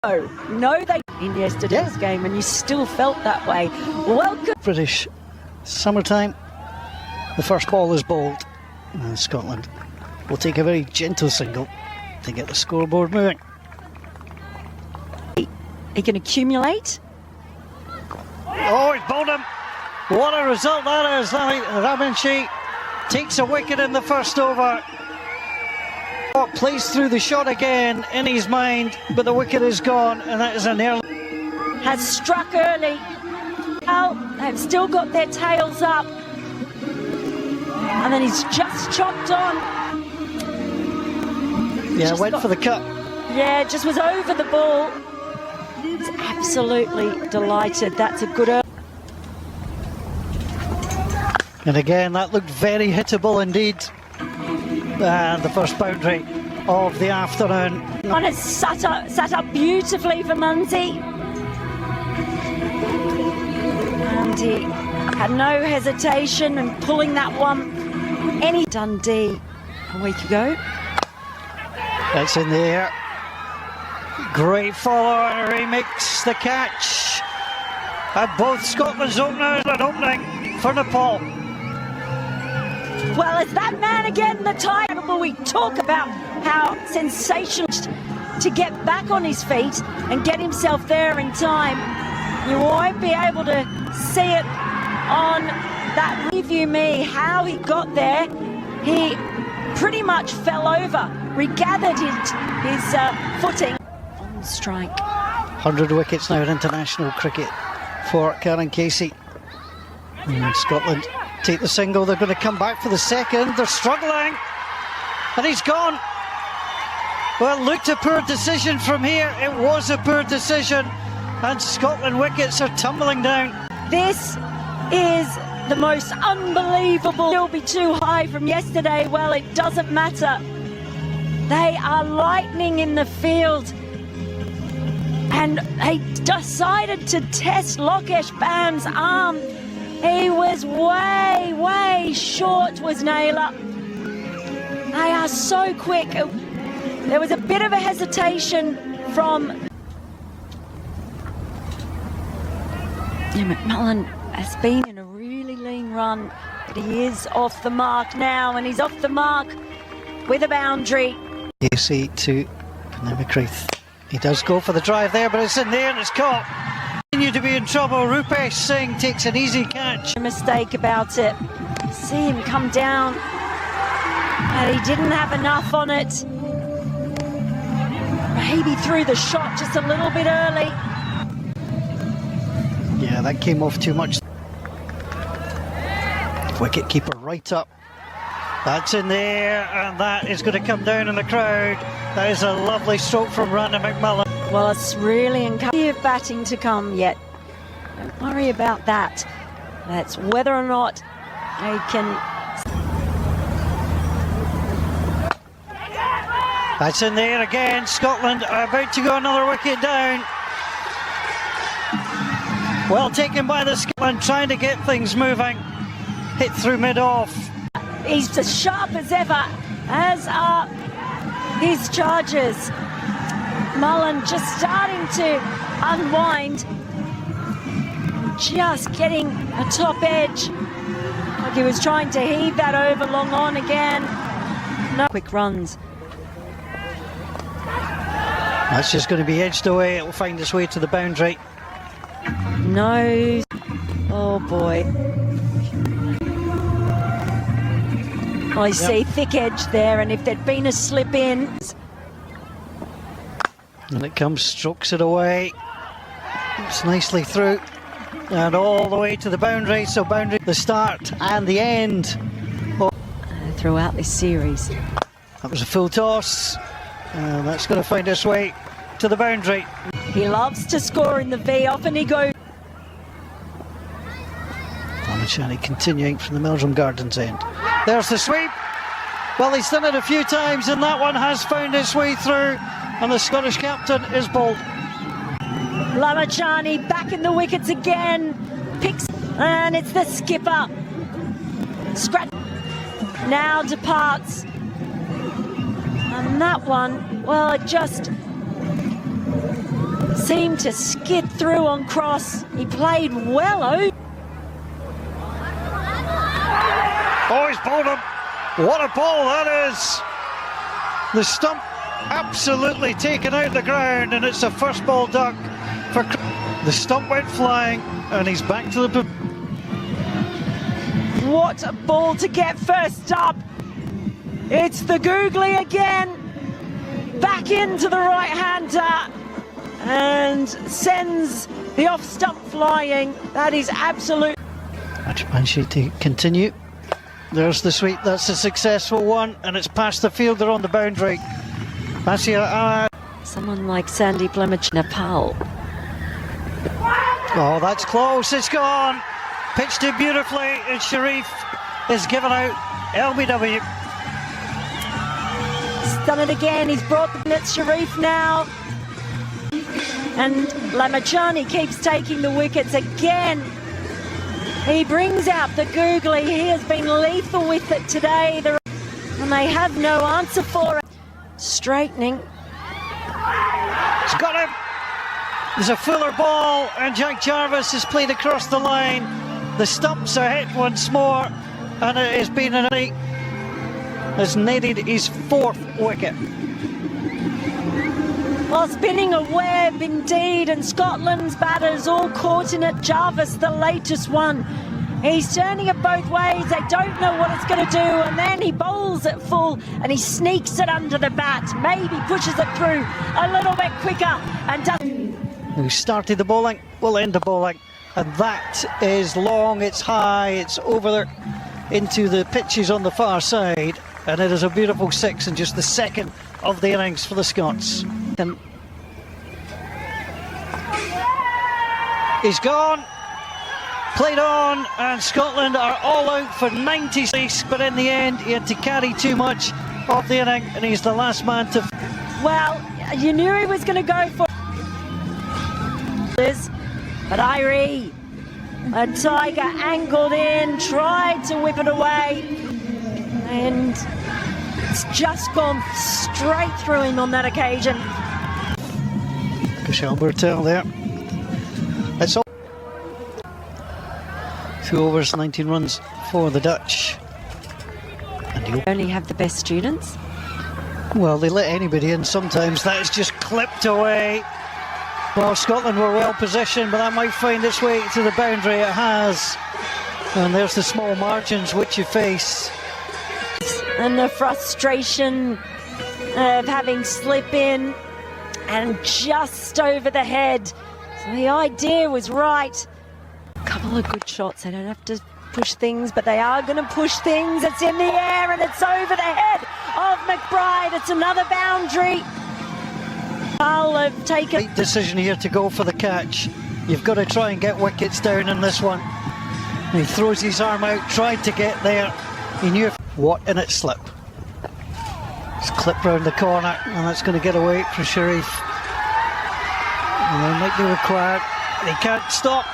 No, they in yesterday's game, and you still felt that way. Welcome. British summertime. The first ball is bowled, and Scotland will take a very gentle single to get the scoreboard moving. He can accumulate. Oh, he's bowled him. What a result that is. Ramanchi takes a wicket in the first over. Plays through the shot again in his mind, but the wicket is gone, and that is an early. Has struck early. Well, they've still got their tails up. And then he's just chopped on. Yeah, went for the cut. Yeah, just was over the ball. He's absolutely delighted. That's a good. And again, that looked very hittable indeed. And the first boundary of the afternoon. One has sat up beautifully for Munsey. And he had no hesitation in pulling that one. Dundee a week ago. That's in the air. Great follow and remix the catch. And both Scotland's openers and opening for Nepal. Well, it's that man again, the title. We talk about how sensational to get back on his feet and get himself there in time. You won't be able to see it on that review me, how he got there. He pretty much fell over, regathered his footing. On strike. 100 wickets now in international cricket for Karen Casey. And Scotland take the single. They're going to come back for the second. They're struggling. And he's gone. Well, looked a poor decision from here. It was a poor decision. And Scotland wickets are tumbling down. This is the most unbelievable. It'll be too high from yesterday. Well, it doesn't matter. They are lightning in the field. And they decided to test Lokesh Bam's arm. He was way short, was Naylor. They are so quick. There was a bit of a hesitation from... McMullen has been in a really lean run, but he is off the mark now, and he's off the mark with a boundary. Casey to Namakrath. He does go for the drive there, but it's in there and it's caught. Continue to be in trouble. Rupesh Singh takes an easy catch. A mistake about it. See him come down, and he didn't have enough on it. Maybe threw the shot just a little bit early. Yeah, that came off too much. Wicket keeper right up. That's in there, and that is going to come down in the crowd. That is a lovely stroke from Randall McMullen. Well, it's really encouraging of batting to come yet. Don't worry about that. That's whether or not they can. That's in there again. Scotland are about to go another wicket down. Well taken by the Scotland, trying to get things moving. Hit through mid-off. He's as sharp as ever, as are his charges. Mullen just starting to unwind. Just getting a top edge. Like he was trying to heave that over long on again. No quick runs. That's just going to be edged away. It will find its way to the boundary. No. Oh boy. I see thick edge there, and if there'd been a slip in. And it comes, strokes it away. It's nicely through. And all the way to the boundary. So boundary, the start and the end. Throughout this series. That was a full toss. And that's going to find its way to the boundary. He loves to score in the V. Often he goes. Ramanchi continuing from the Meldrum Gardens end. There's the sweep. Well, he's done it a few times, and that one has found its way through. And the Scottish captain is bowled. Lamachani back in the wickets again. Picks, and it's the skipper. Scratch now departs. And that one, well, it just seemed to skid through on cross. He played well over. Oh, he's bowled him. What a ball that is. The stump absolutely taken out the ground, and it's a first ball duck for... The stump went flying, and he's back to the... What a ball to get first up. It's the Googly again. Back into the right-hander and sends the off stump flying. That is absolute. Match Banshee to continue. There's the sweep, that's a successful one, and it's past the fielder on the boundary. Banshee, someone like Sandy Plemich, Nepal. oh, that's close, it's gone. Pitched it beautifully, and Sharif is given out. LBW. He's done it again, he's brought the net. Sharif now. And Lamachani keeps taking the wickets again. He brings out the Googly. He has been lethal with it today. And they have no answer for it. Straightening. He's got him. There's a fuller ball, and Jack Jarvis has played across the line. The stumps are hit once more, and it has been an eight. Has netted his fourth wicket. Well, spinning a web indeed, and Scotland's batters all caught in it. Jarvis, the latest one. He's turning it both ways. They don't know what it's going to do, and then he bowls it full, and he sneaks it under the bat. Maybe pushes it through a little bit quicker, and does. Who started the bowling will end the bowling, and that is long, it's high, it's over there into the pitches on the far side, and it is a beautiful six, and just the second of the innings for the Scots. He's gone, played on, and Scotland are all out for 96, but in the end he had to carry too much of the inning, and he's the last man to... Well, you knew he was going to go for this, but Irie, a Tiger, angled in, tried to whip it away, and it's just gone straight through him on that occasion. Kushal Burtell there. It's all 2 overs, 19 runs for the Dutch. And They only have the best students. well, they let anybody in sometimes. That is just clipped away. Well, Scotland were well positioned, but that might find its way to the boundary. It has. And there's the small margins which you face. And the frustration of having slip in and just over the head. So the idea was right. A couple of good shots. They don't have to push things, but they are going to push things. It's in the air and it's over the head of McBride. It's another boundary. I'll have taken... Right decision here to go for the catch. You've got to try and get wickets down in this one. He throws his arm out, tried to get there. He knew what in it slip. It's clipped round the corner, and that's going to get away from Sharif. And it might be required. He can't stop.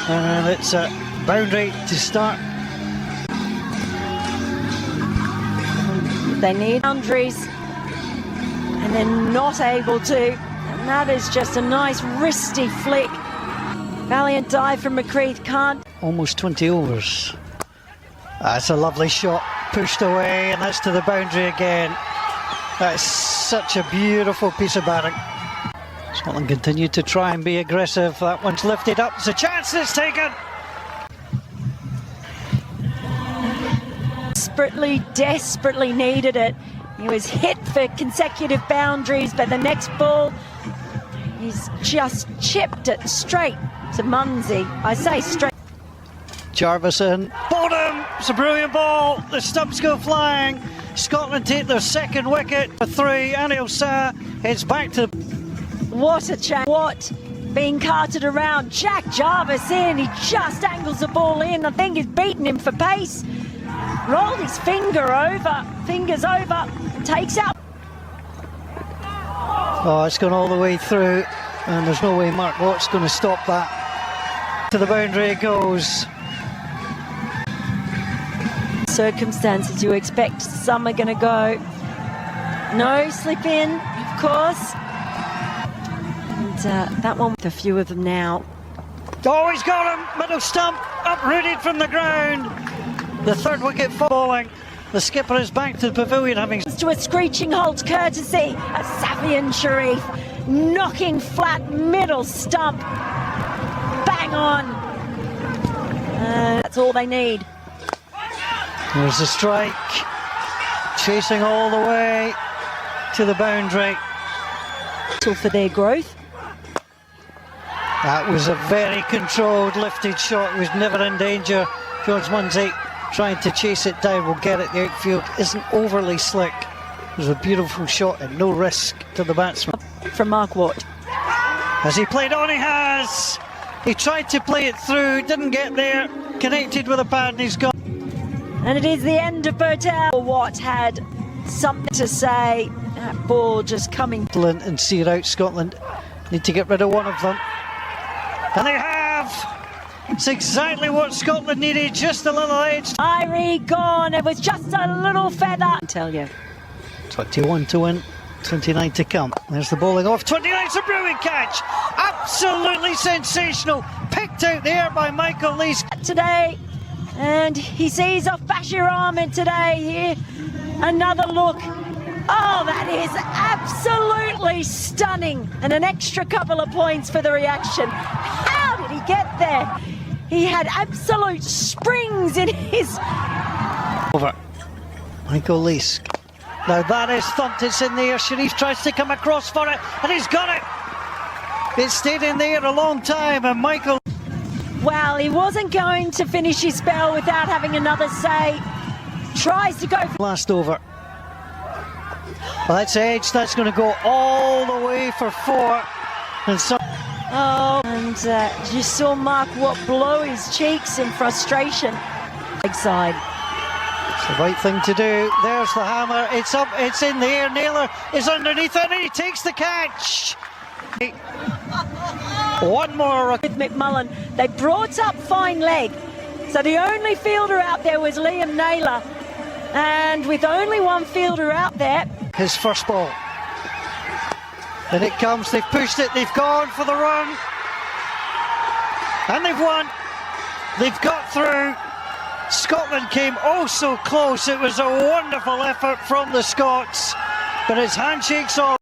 And it's a boundary to start. They need boundaries, and they're not able to. And that is just a nice wristy flick. Valiant dive from McCreath, can't. Almost 20 overs. That's a lovely shot, pushed away, and that's to the boundary again. That's such a beautiful piece of batting. Scotland continue to try and be aggressive. That one's lifted up. There's a chance it's taken. Desperately needed it. He was hit for consecutive boundaries, but the next ball, he's just chipped it straight to Munsey. I say straight. Jarvis in. Bottom! It's a brilliant ball. The stumps go flying. Scotland take their second wicket for 3. Anil Shah heads back to... What a chance. What? Being carted around. Jack Jarvis in. He just angles the ball in. I think he's beaten him for pace. Rolled his fingers over, takes out. Oh, it's gone all the way through, and there's no way Mark Watt's going to stop that. To the boundary it goes. Circumstances you expect some are going to go. No slip in, of course. And that one with a few of them now. Oh, he's got him! Middle stump, uprooted from the ground. The third wicket falling. The skipper is back to the pavilion having... To a screeching halt courtesy of Safian Sharif, knocking flat middle stump. Bang on. That's all they need. There's a strike. Chasing all the way to the boundary. For their growth. That was a very controlled lifted shot. It was never in danger. George Munsey trying to chase it down will get it. The outfield isn't overly slick. It was a beautiful shot and no risk to the batsman. From Mark Watt. As he played on, he has. He tried to play it through, didn't get there. Connected with a pad and he's gone. And it is the end of Birtel. Watt had something to say. That ball just coming. And see out Scotland. Need to get rid of one of them. And they have! It's exactly what Scotland needed, just a little edge. Irie gone, it was just a little feather. I tell you. 21 to win, 29 to come. There's the bowling off, 29's a brilliant catch! Absolutely sensational! Picked out there by Michael Lees. Today, and he sees off Bashir Ahmed today here. Another look. Oh, that is absolutely stunning. And an extra couple of points for the reaction. How did he get there? He had absolute springs in his... Over. Michael Lees. Now that is thumped, it's in the air. Sharif tries to come across for it, and he's got it. It stayed in the air a long time, and Michael... Well, he wasn't going to finish his spell without having another say. Tries to go... Last over. Well, that's edge, that's going to go all the way for 4. And so... Oh, and you saw Mark Watt blow his cheeks in frustration. Big side. It's the right thing to do. There's the hammer. It's up, it's in the air. Naylor is underneath it and he takes the catch. One more. With McMullen, they brought up fine leg. So the only fielder out there was Liam Naylor. And with only one fielder out there. His first ball. And it comes, they've pushed it, they've gone for the run. And they've won. They've got through. Scotland came oh so close. It was a wonderful effort from the Scots. But it's handshakes all.